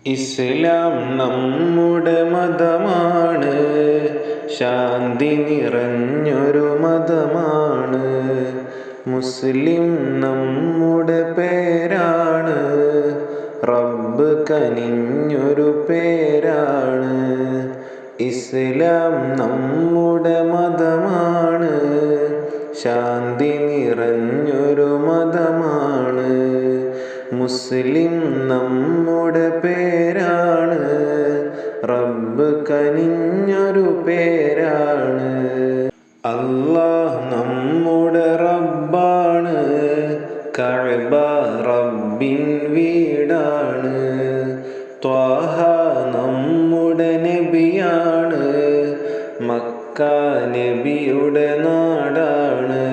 ഇസ്ലാം നമ്മുടെ മതമാണ്, ശാന്തി നിറഞ്ഞൊരു മതമാണ്. മുസ്ലിം നമ്മുടെ പേരാണ്, റബ്ബ് കനിഞ്ഞൊരു പേരാണ്. ഇസ്ലാം നമ്മുടെ മതമാണ്, ശാന്തി നിറഞ്ഞൊരു മതമാണ്. മുസ്ലിം നമ്മുടെ പേരാണ്, റബ്ബ് കനിഞ്ഞൊരു പേരാണ്. അല്ലാഹ് നമ്മുടെ റബ്ബാണ്, കഅബ റബ്ബിൻ വീടാണ്. ത്വാഹ നമ്മുടെ നബിയാണ്, മക്ക നബിയുടെ നാടാണ്.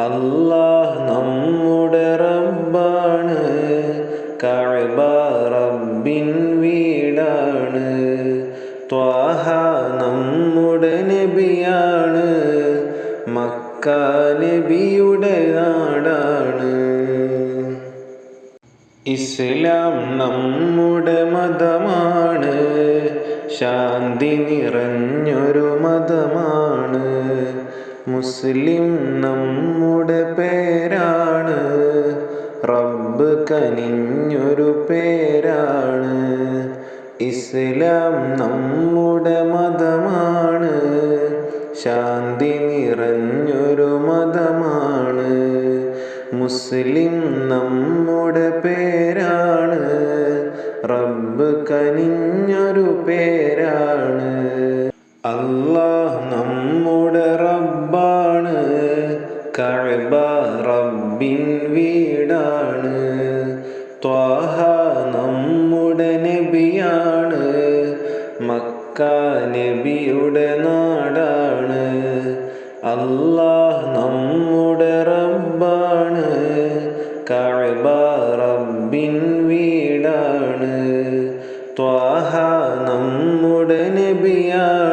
അല്ലാഹ് നമ്മുടെ റബ്ബാണ്, കഅബ റബ്ബിൻ വീടാണ്. ത്വാഹ നമ്മുടെ നബിയാണ്, മക്ക നബിയുടെ നാടാണ്. ഇസ്ലാം നമ്മുടെ മതമാണ്, ശാന്തി നിറഞ്ഞൊരു മതമാണ്. മുസ്ലിം നമ്മുടെ പേരാണ്, റബ്ബ് കനിഞ്ഞൊരു പേരാണ്. ഇസ്ലാം നമ്മുടെ മതമാണ്, ശാന്തി നിറഞ്ഞൊരു മതമാണ്. മുസ്ലിം നമ്മുടെ പേരാണ്, റബ്ബ് കനിഞ്ഞൊരു പേരാണ്. അല്ലാഹ് നമ്മുടെ റബ്ബാണ്, കഅബ റബ്ബിൻ വീടാണ്. ത്വാഹ നമ്മുടെ നബിയാണ്, മക്ക നബിയുടെ നാടാണ്. അല്ലാഹ് നമ്മുടെ റബ്ബാണ്, കഅബ റബ്ബിൻ വീടാണ്. ത്വാഹ നമ്മുടെ നബിയാണ്,